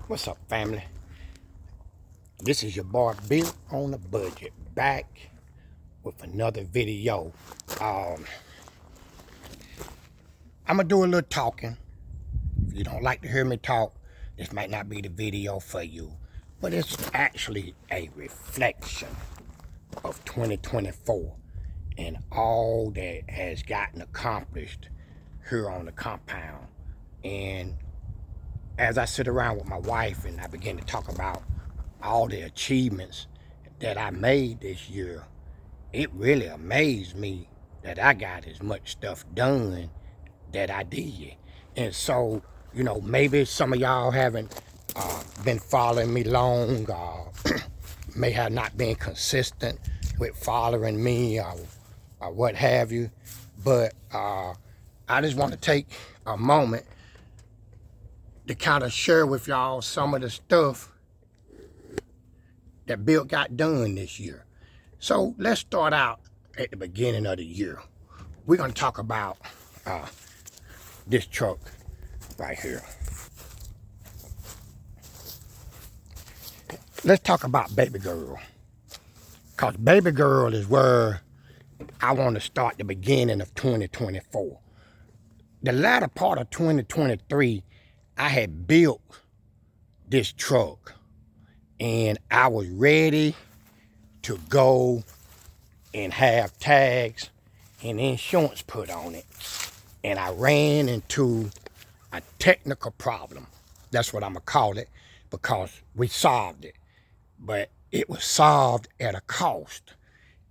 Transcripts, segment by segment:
What's up, family? This is your boy Built on a Budget, back with another video. I'm gonna do a little talking. If you don't like to hear me talk, this might not be the video for you, but it's actually a reflection of 2024 and all that has gotten accomplished here on the compound. And as I sit around with my wife and I begin to talk about all the achievements that I made this year, it really amazed me that I got as much stuff done that I did. And so, maybe some of y'all haven't been following me long, may have not been consistent with following me or what have you. But I just want to take a moment to kind of share with y'all some of the stuff that Bill got done this year. So let's start out at the beginning of the year. We're going to talk about this truck right here. Let's talk about Baby Girl. Because Baby Girl is where I want to start the beginning of 2024. The latter part of 2023, I had built this truck and I was ready to go and have tags and insurance put on it. And I ran into a technical problem. That's what I'm gonna call it, because we solved it. But it was solved at a cost.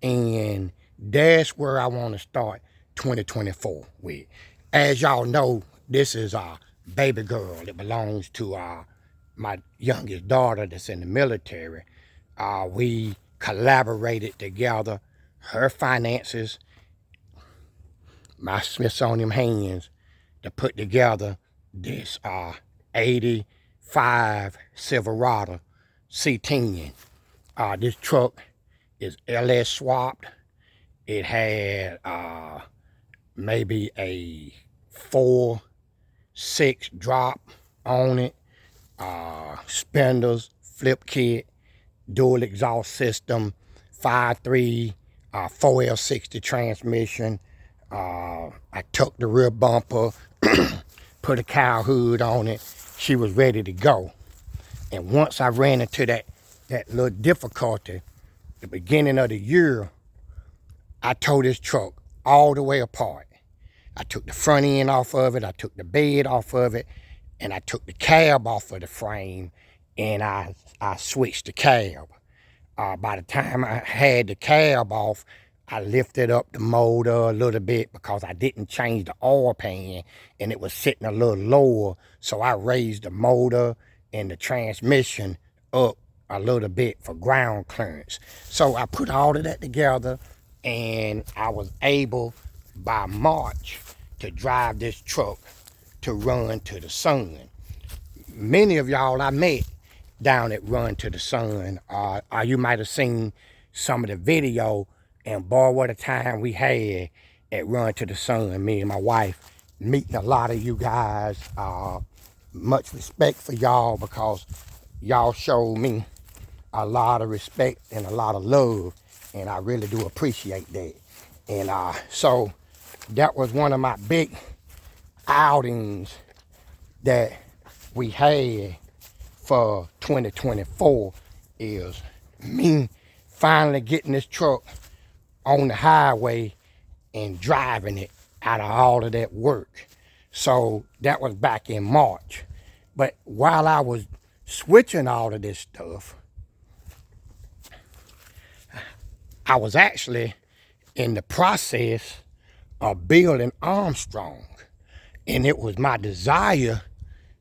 And that's where I want to start 2024 with. As y'all know, this is our Baby Girl. It belongs to my youngest daughter that's in the military. We collaborated together, her finances, my Smithsonian hands, to put together this 85 Silverado C10. This truck is LS swapped. It had maybe a 4-6 drop on it, spindles, flip kit, dual exhaust system, 5.3 4L60 transmission. I tucked the rear bumper, put a cow hood on it. She was ready to go. And once I ran into that little difficulty, the beginning of the year, I tore this truck all the way apart. I took the front end off of it, I took the bed off of it, and I took the cab off of the frame, and I switched the cab. By the time I had the cab off, I lifted up the motor a little bit because I didn't change the oil pan and it was sitting a little lower. So I raised the motor and the transmission up a little bit for ground clearance. So I put all of that together and I was able by March to drive this truck to Run to the Sun. Many of y'all I met down at Run to the Sun. You might have seen some of the video, and boy, what a time we had at Run to the Sun, me and my wife, meeting a lot of you guys. Much respect for y'all, because y'all showed me a lot of respect and a lot of love, and I really do appreciate that. And so that was one of my big outings that we had for 2024, is me finally getting this truck on the highway and driving it out of all of that work. So that was back in March. But while I was switching all of this stuff, I was actually in the process of building Armstrong. And it was my desire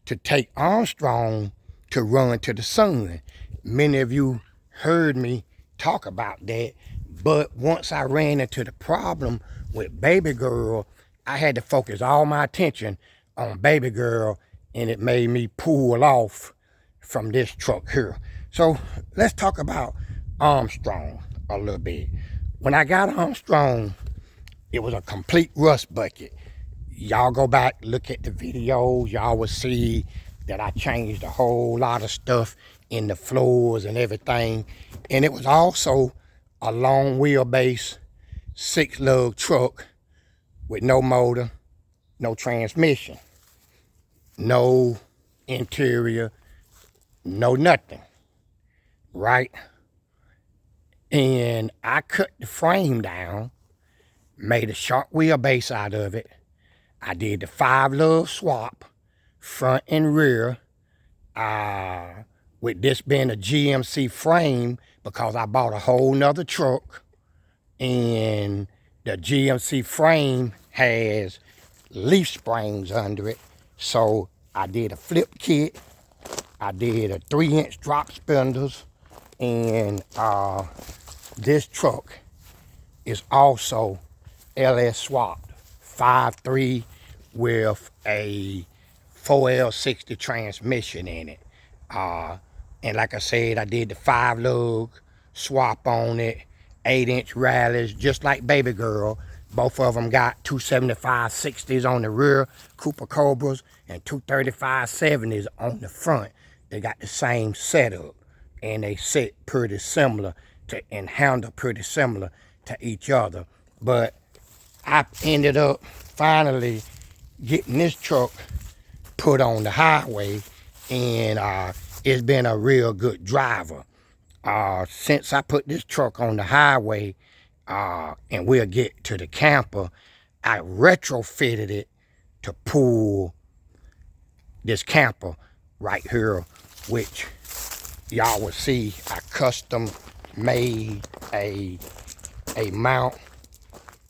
to take Armstrong to Run to the Sun. Many of you heard me talk about that. But once I ran into the problem with Baby Girl, I had to focus all my attention on Baby Girl, and it made me pull off from this truck here. So let's talk about Armstrong a little bit. When I got Armstrong, it was a complete rust bucket. Y'all go back, look at the videos, y'all will see that I changed a whole lot of stuff in the floors and everything. And it was also a long wheelbase 6-lug truck with no motor, no transmission, no interior, no nothing, right? And I cut the frame down, made a short wheelbase out of it. I did the 5-lug swap, front and rear, with this being a GMC frame because I bought a whole nother truck, and the GMC frame has leaf springs under it. So I did a flip kit, I did a 3-inch drop spindles, and this truck is also LS swapped 5.3 with a 4L60 transmission in it. And like I said, I did the 5-lug swap on it, 8-inch rallies, just like Baby Girl. Both of them got 275/60s on the rear, Cooper Cobras, and 235/70s on the front. They got the same setup, and they sit pretty similar to and handle pretty similar to each other. But I ended up finally getting this truck put on the highway, and it's been a real good driver. Since I put this truck on the highway, and we'll get to the camper, I retrofitted it to pull this camper right here, which y'all will see. I custom made a mount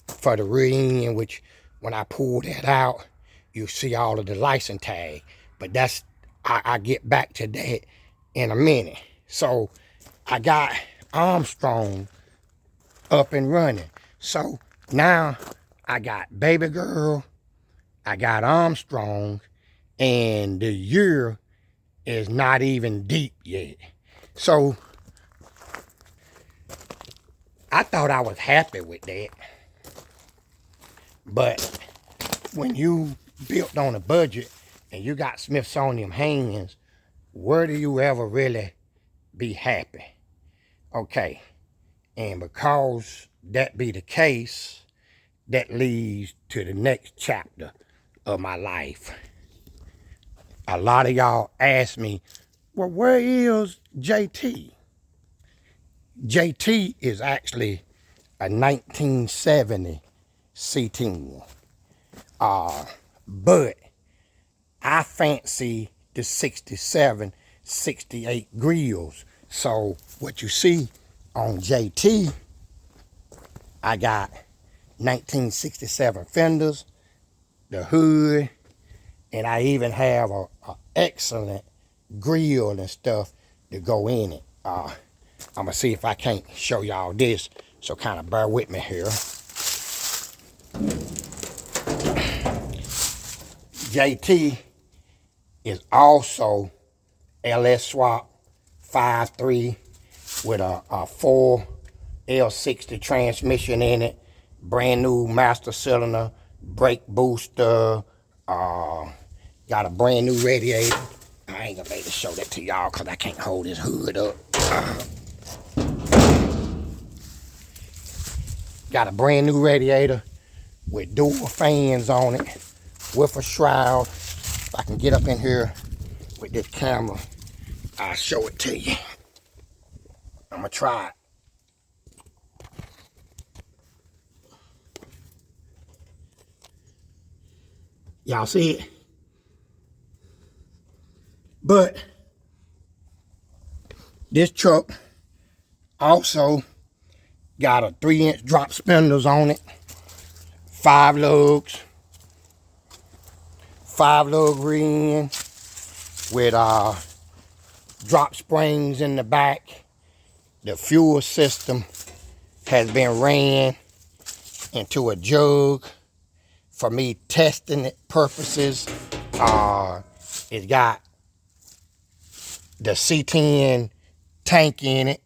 for the rear end, which when I pull that out, you see all of the license tag. But that's, I get back to that in a minute. So I got Armstrong up and running. So now I got Baby Girl, I got Armstrong, and the year is not even deep yet. So I thought I was happy with that. But when you built on a budget and you got Smithsonian hands, where do you ever really be happy? Okay, and because that be the case, that leads to the next chapter of my life. A lot of y'all ask me, well, where is JT? JT is actually a 1970 C10. But I fancy the 67, 68 grills. So what you see on JT, I got 1967 fenders, the hood, and I even have a excellent grill and stuff to go in it. I'm gonna see if I can't show y'all this, so kind of bear with me here. JT is also LS swap 5.3 with a 4L60 transmission in it, brand new master cylinder, brake booster, got a brand new radiator. I ain't gonna be able to show that to y'all because I can't hold this hood up. Got a brand new radiator with dual fans on it, with a shroud. If I can get up in here with this camera, I'll show it to you. I'm gonna try it. Y'all see it? But this truck also got a 3-inch drop spindles on it, 5 lugs, 5-lug rear end with drop springs in the back. The fuel system has been ran into a jug for me testing it purposes. It's got the C10 tank in it.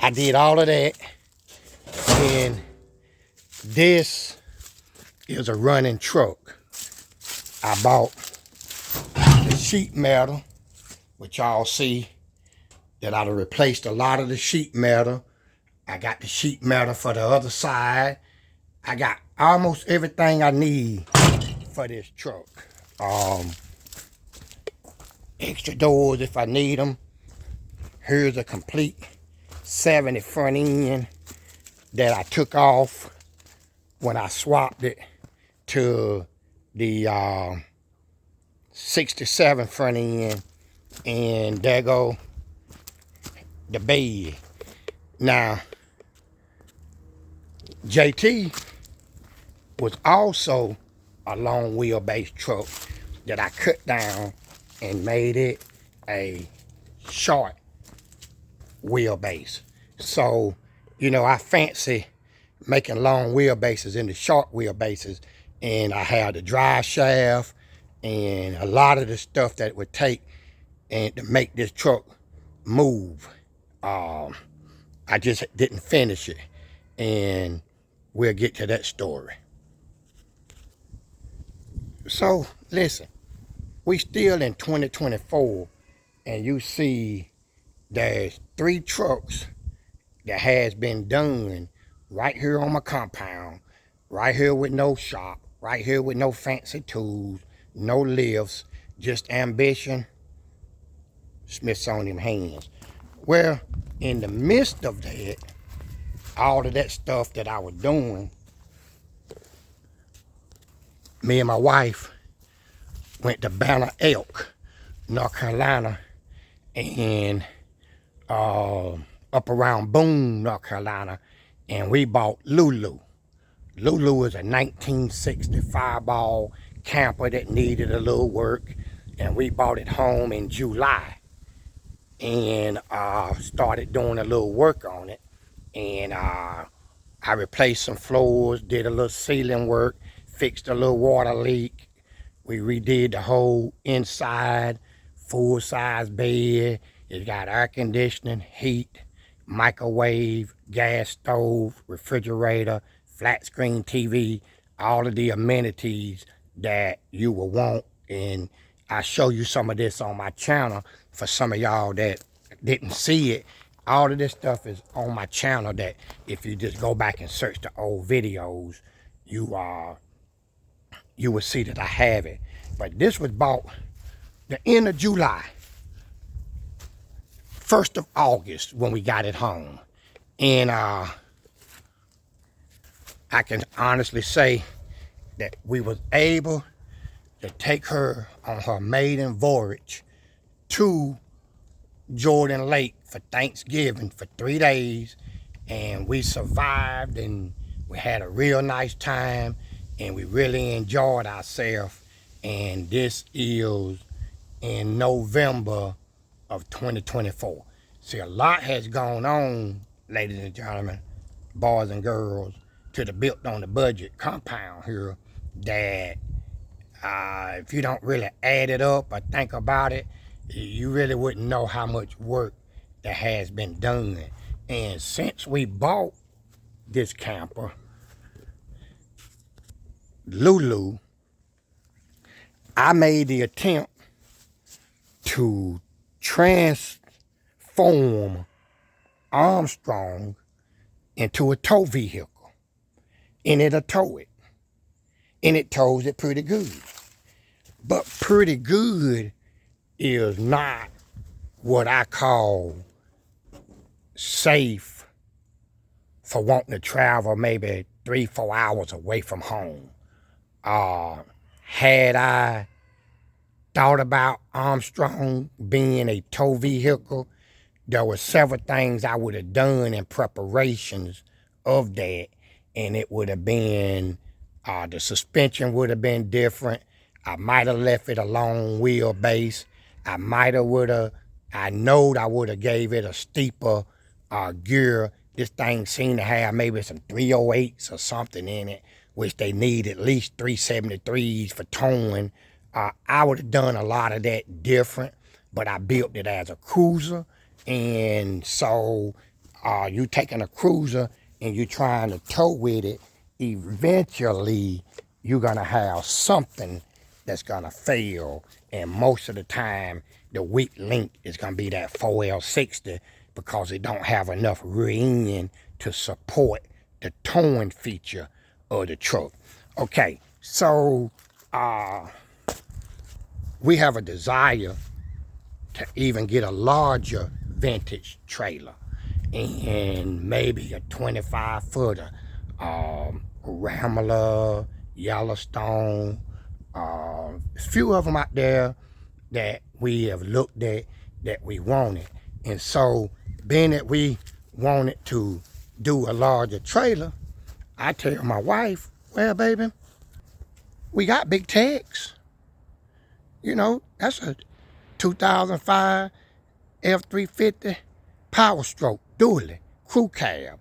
I did all of that, and this is a running truck. I bought the sheet metal, which y'all see that I'd replaced a lot of the sheet metal. I got the sheet metal for the other side. I got almost everything I need for this truck. Extra doors if I need them. Here's a complete 70 front end that I took off when I swapped it to the 67 front end, and there go the bed. Now, JT was also a long wheelbase truck that I cut down and made it a short wheelbase. So, you know, I fancy making long wheelbases into short wheelbases, and I have the drive shaft and a lot of the stuff that it would take and to make this truck move. I just didn't finish it, and we'll get to that story. So listen, we still in 2024, and you see there's 3 trucks that has been done right here on my compound, right here with no shop, right here with no fancy tools, no lifts, just ambition, Smithsonian hands. Well, in the midst of that, all of that stuff that I was doing, me and my wife went to Banner Elk, North Carolina, and up around Boone, North Carolina, and we bought Lulu. Lulu is a 1965 ball camper that needed a little work, and we bought it home in July, and started doing a little work on it, and I replaced some floors, did a little ceiling work, fixed a little water leak. We redid the whole inside, full-size bed. It got air conditioning, heat, microwave, gas stove, refrigerator, flat screen TV, all of the amenities that you will want. And I show you some of this on my channel for some of y'all that didn't see it. All of this stuff is on my channel that if you just go back and search the old videos, you will see that I have it. But this was bought the end of July, 1st of August when we got it home. And I can honestly say that we was able to take her on her maiden voyage to Jordan Lake for Thanksgiving for 3 days, and we survived, and we had a real nice time, and we really enjoyed ourselves. And this is in November of 2024. See, a lot has gone on, ladies and gentlemen, boys and girls, to the Built on the Budget compound here that if you don't really add it up or think about it, you really wouldn't know how much work that has been done. And since we bought this camper, Lulu, I made the attempt to transform Armstrong into a tow vehicle, and it'll tow it, and it tows it pretty good. But pretty good is not what I call safe for wanting to travel maybe 3-4 hours away from home. Had I thought about Armstrong being a tow vehicle, there were several things I would have done in preparations of that, and it would have been, the suspension would have been different. I might have left it a long wheelbase. I would have gave it a steeper gear. This thing seemed to have maybe some 308s or something in it, which they need at least 373s for towing. I would have done a lot of that different, but I built it as a cruiser. And so you taking a cruiser and you trying to tow with it, eventually you're gonna have something that's gonna fail, and most of the time the weak link is gonna be that 4L60 because it don't have enough rear end to support the towing feature of the truck. Okay, so we have a desire to even get a larger vintage trailer, and maybe a 25 footer, Rambler, Yellowstone, a few of them out there that we have looked at that we wanted. And so being that we wanted to do a larger trailer, I tell my wife, well, baby, we got big Tex. You know, that's a 2005 F350 Power Stroke dually crew cab,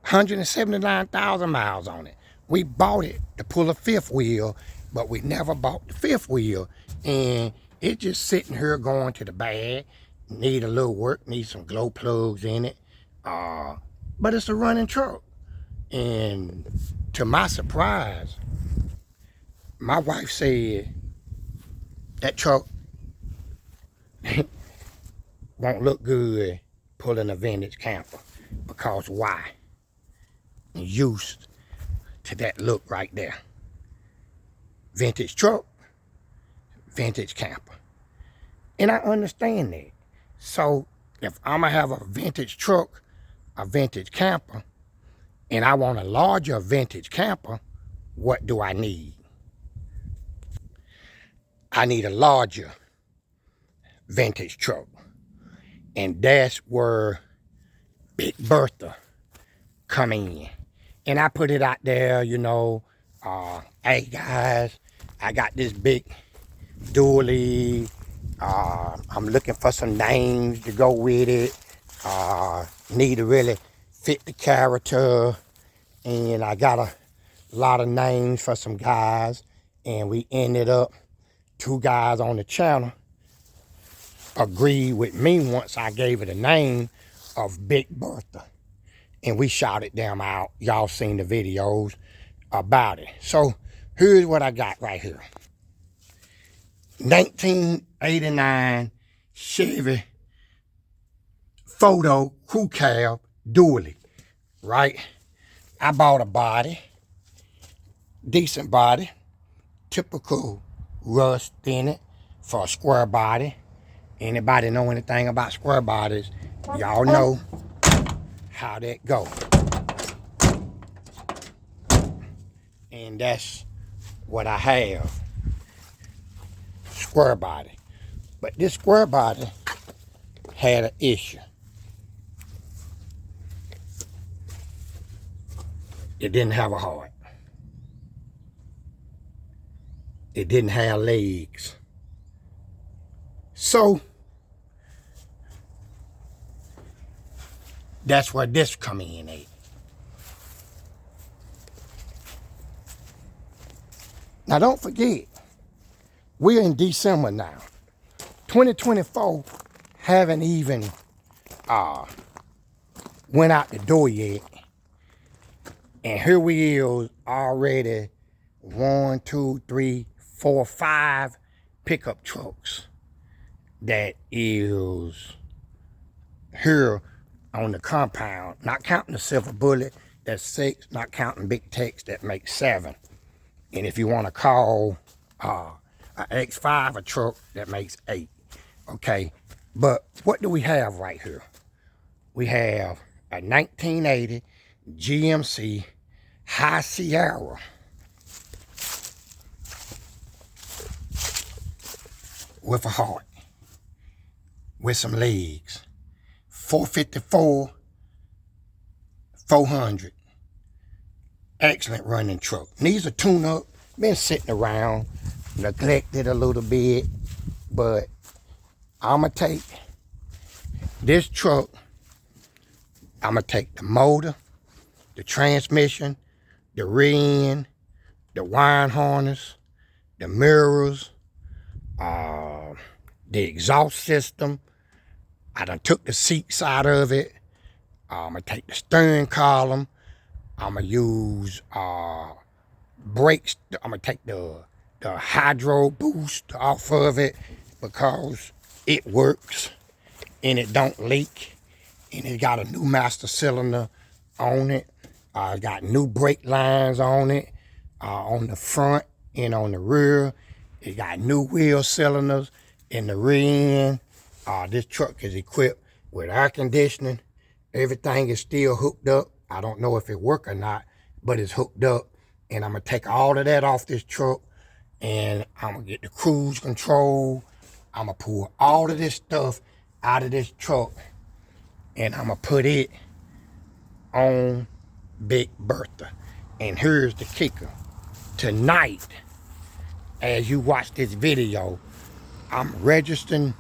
179,000 miles on it. We bought it to pull a fifth wheel, but we never bought the fifth wheel, and it's just sitting here going to the bag. Need a little work, need some glow plugs in it, but it's a running truck. And to my surprise, my wife said that truck won't look good pulling a vintage camper. Because why? Used to that look right there. Vintage truck, vintage camper. And I understand that. So if I'm gonna have a vintage truck, a vintage camper, and I want a larger vintage camper, what do I need? I need a larger vintage truck. And that's where Big Bertha come in. And I put it out there, you know, hey guys, I got this big dually. I'm looking for some names to go with it. Need to really fit the character. And I got a lot of names for some guys. And we ended up, 2 guys on the channel agreed with me once I gave it a name of Big Bertha. And we shouted them out. Y'all seen the videos about it. So here's what I got right here. 1989 Chevy Photo Crew Cab dually, right? I bought a body, decent body, typical rust in it for a square body. Anybody know anything about square bodies, y'all know how that go. And that's what I have, square body. But this square body had an issue. It didn't have a heart. It didn't have legs. So that's where this come in at. Now don't forget, we're in December now. 2024 haven't even went out the door yet. And here we is already 1, 2, 3, 4, 5 pickup trucks that is here on the compound, not counting the Silver Bullet, that's 6, not counting Big Tex, that makes 7. And if you want to call an X5 a truck, that makes 8. Okay, but what do we have right here? We have a 1980 GMC High Sierra with a heart, with some legs, 454 400. Excellent running truck. Needs a tune-up. Been sitting around, neglected a little bit, but I'ma take this truck. I'ma take the motor, the transmission, the rear end, the wiring harness, the mirrors, the exhaust system. I done took the seats out of it. I'm gonna take the steering column. I'm gonna use brakes. I'm gonna take the the hydro boost off of it because it works and it don't leak. And it got a new master cylinder on it. It got new brake lines on it, on the front and on the rear. It got new wheel cylinders in the rear end. This truck is equipped with air conditioning. Everything is still hooked up. I don't know if it works or not, but it's hooked up. And I'm going to take all of that off this truck, and I'm going to get the cruise control. I'm going to pull all of this stuff out of this truck, and I'm going to put it on Big Bertha. And here's the kicker. Tonight, as you watch this video, I'm registering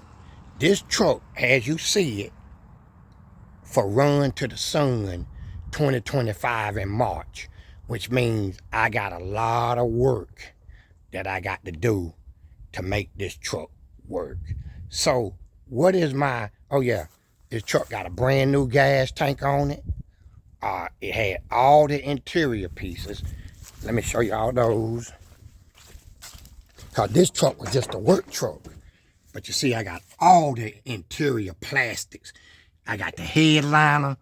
this truck, as you see it, for Run to the Sun 2025 in March, which means I got a lot of work that I got to do to make this truck work. So what is my, oh yeah, this truck got a brand new gas tank on it. It had all the interior pieces. Let me show you all those. Cause this truck was just a work truck. But you see, I got all the interior plastics. I got the headliner.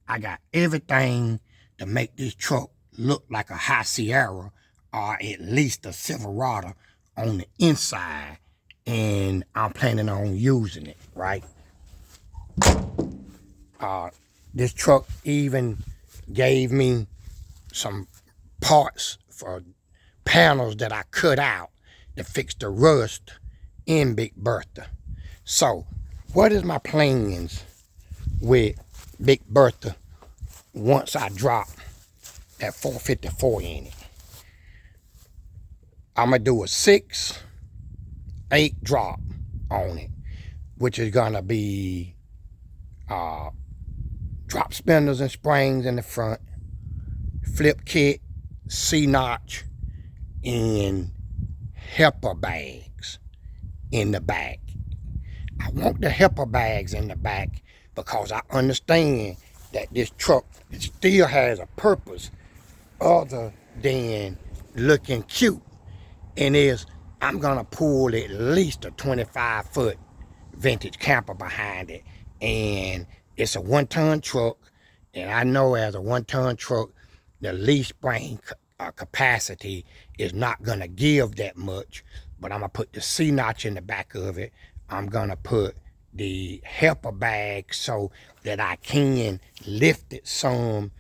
I got everything to make this truck look like a High Sierra or at least a Silverado on the inside. And I'm planning on using it, right? This truck even gave me some parts for panels that I cut out to fix the rust in Big Bertha. So, what is my plans with Big Bertha once I drop that 454 in it? I'm going to do a 6/8 drop on it, which is going to be drop spindles and springs in the front, flip kit, C-notch, and helper bags in the back. I want the helper bags in the back because I understand that this truck still has a purpose other than looking cute. And I'm gonna pull at least a 25-foot vintage camper behind it. And it's a 1-ton truck. And I know as a 1-ton truck, the leaf spring capacity is not gonna give that much. But I'm gonna put the C-notch in the back of it. I'm gonna put the helper bag so that I can lift it some,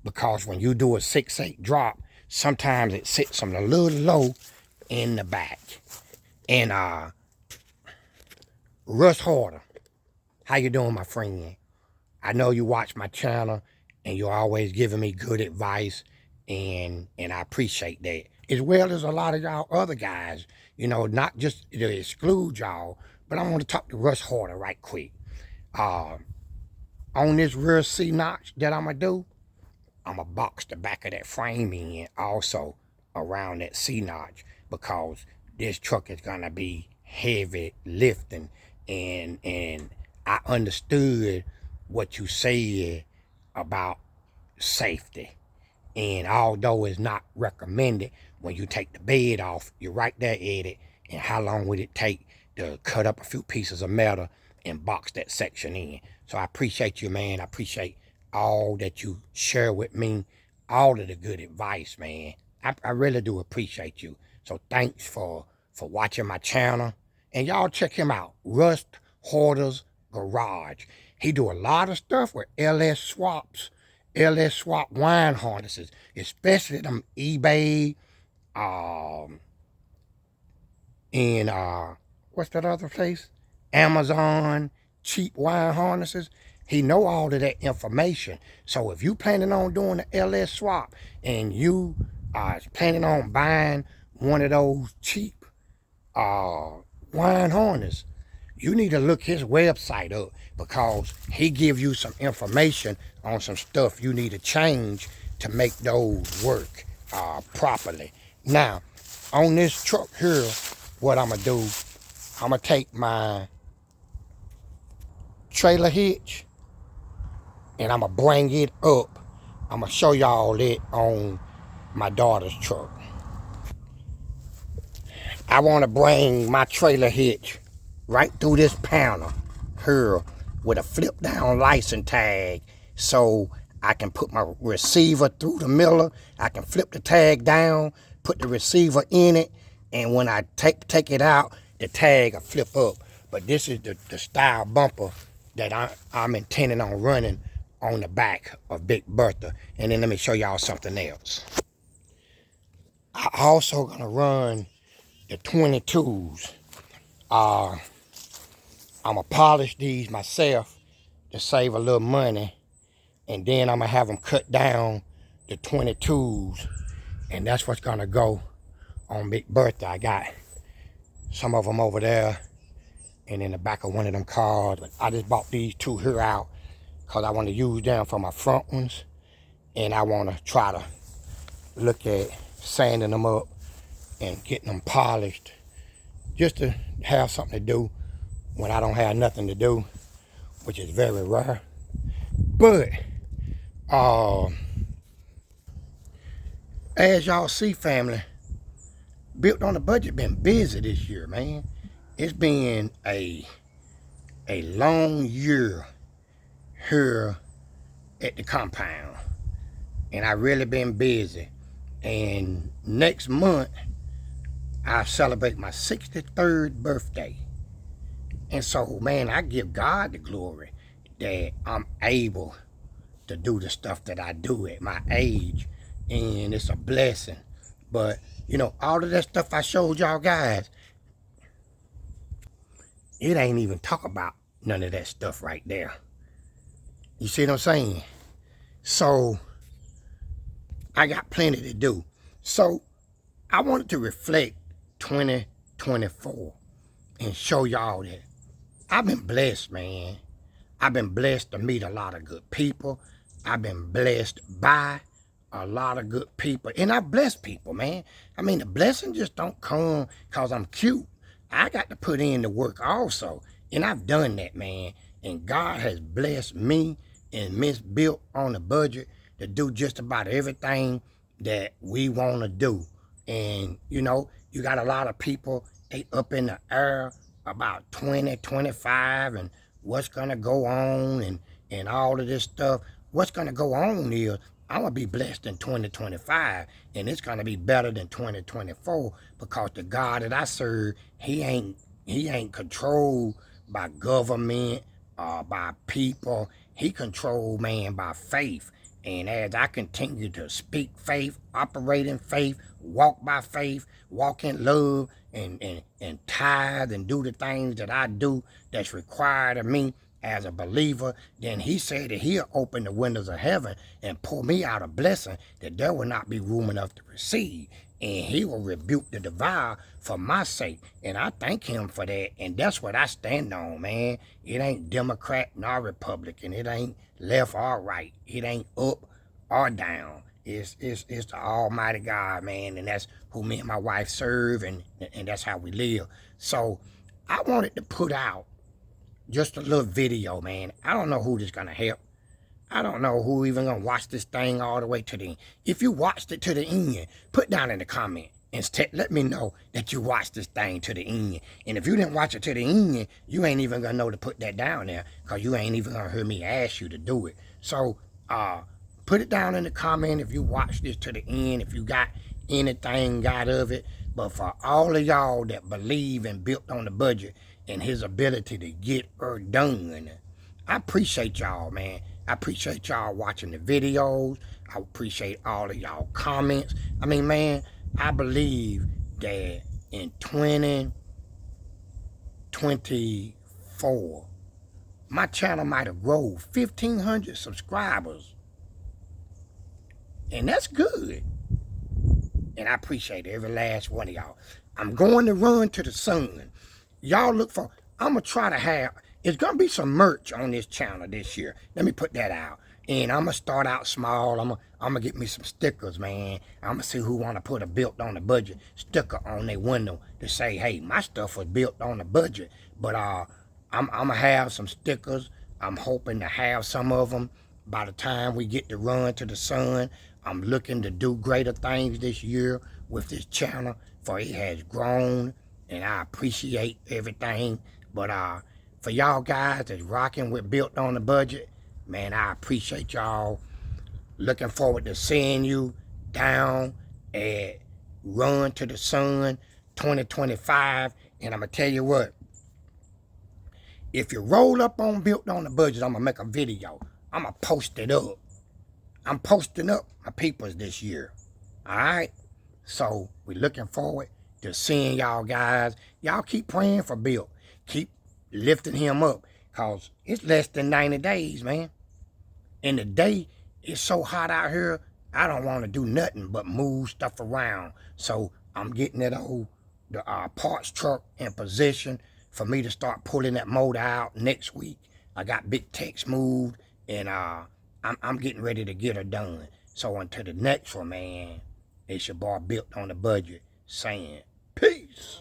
because when you do a 6/8 drop, sometimes it sits a little low in the back. And Russ Harder, how you doing, my friend? I know you watch my channel and you're always giving me good advice, and I appreciate that. As well as a lot of y'all other guys, you know, not just to exclude y'all, but I want to talk to Russ Harder right quick. On this rear C-notch that I'm going to do, I'm going to box the back of that frame in also around that C-notch, because this truck is going to be heavy lifting, and I understood what you said about safety. And although it's not recommended, when you take the bed off, you're right there at it. And how long would it take to cut up a few pieces of metal and box that section in? So I appreciate you, man. I appreciate all that you share with me, all of the good advice, man. I really do appreciate you. So thanks for watching my channel. And y'all check him out, Russ Harder's Garage. He do a lot of stuff with LS Swap wine harnesses, especially them eBay, and what's that other place? Amazon cheap wine harnesses. He know all of that information. So if you planning on doing the LS Swap and you are planning on buying one of those cheap wine harnesses, you need to look his website up, because he give you some information on some stuff you need to change to make those work properly. Now, on this truck here, what I'm gonna do, I'm gonna take my trailer hitch and I'm gonna bring it up. I'm gonna show y'all it on my daughter's truck. I want to bring my trailer hitch right through this panel here with a flip down license tag, so I can put my receiver through the miller. I can flip the tag down, put the receiver in it, and when I take it out, the tag will flip up. But this is the style bumper that I'm intending on running on the back of Big Bertha. And then let me show y'all something else. I also gonna run the 22s. I'm gonna polish these myself to save a little money, and then I'm gonna have them cut down the 22s, and that's what's gonna go on Big Bertha. I got some of them over there and in the back of one of them cars. I just bought these two here out because I want to use them for my front ones, and I want to try to look at sanding them up and getting them polished just to have something to do when I don't have nothing to do, which is very rare. But as y'all see, family, Built on a Budget been busy this year, man. It's been a long year here at the compound, and I really been busy. And next month I celebrate my 63rd birthday, and so, man, I give God the glory that I'm able to do the stuff that I do at my age, and it's a blessing. But you know, all of that stuff I showed y'all guys, it ain't even talk about none of that stuff right there. You see what I'm saying? So I got plenty to do. So I wanted to reflect 2024 and show y'all that I've been blessed, man. I've been blessed to meet a lot of good people. I've been blessed by a lot of good people. And I bless people, man. I mean, the blessing just don't come because I'm cute. I got to put in the work also. And I've done that, man. And God has blessed me and Miss Built on a Budget to do just about everything that we want to do. And, you know, you got a lot of people, they up in the air about 2025 and what's going to go on and all of this stuff. What's going to go on is I'm going to be blessed in 2025, and it's going to be better than 2024 because the God that I serve, he ain't controlled by government or by people. He controlled, man, by faith. And as I continue to speak faith, operate in faith, walk by faith, walk in love, and tithe and do the things that I do that's required of me as a believer, then he said that he'll open the windows of heaven and pour me out a blessing that there will not be room enough to receive. And he will rebuke the devourer for my sake. And I thank him for that. And that's what I stand on, man. It ain't Democrat nor Republican. It ain't left or right. It ain't up or down. It's the Almighty God, man. And that's who me and my wife serve, and that's how we live. So I wanted to put out just a little video, man. I don't know who this gonna help. I don't know who even gonna watch this thing all the way to the end. If you watched it to the end, put down in the comment and let me know that you watched this thing to the end. And if you didn't watch it to the end, you ain't even gonna know to put that down there, because you ain't even gonna hear me ask you to do it. So put it down in the comment if you watched this to the end, if you got anything out of it. But for all of y'all that believe and Built on the Budget and his ability to get her done, I appreciate y'all, man. I appreciate y'all watching the videos. I appreciate all of y'all comments. I mean, man, I believe that in 2024, my channel might have grown 1,500 subscribers. And that's good. And I appreciate every last one of y'all. I'm going to run to the sun. Y'all look for, I'm going to try to have, it's going to be some merch on this channel this year. Let me put that out. And I'm going to start out small. I'm going to get me some stickers, man. I'm going to see who want to put a Built on the Budget sticker on their window to say, hey, my stuff was built on the budget. But I'm going to have some stickers. I'm hoping to have some of them by the time we get to run to the sun, I'm looking to do greater things this year with this channel, for it has grown, and I appreciate everything. But for y'all guys that's rocking with Built on the Budget, man, I appreciate y'all. Looking forward to seeing you down at Run to the Sun 2025. And I'm going to tell you what, if you roll up on Built on the Budget, I'm going to make a video. I'm going to post it up. I'm posting up my peoples this year. All right? So we're looking forward to seeing y'all guys. Y'all keep praying for Built. Keep lifting him up, because it's less than 90 days, man. And the day is so hot out here, I don't want to do nothing but move stuff around. So I'm getting the parts truck in position for me to start pulling that motor out next week. I got big techs moved, and I'm getting ready to get her done. So until the next one, man, it's your boy Built on the Budget saying peace.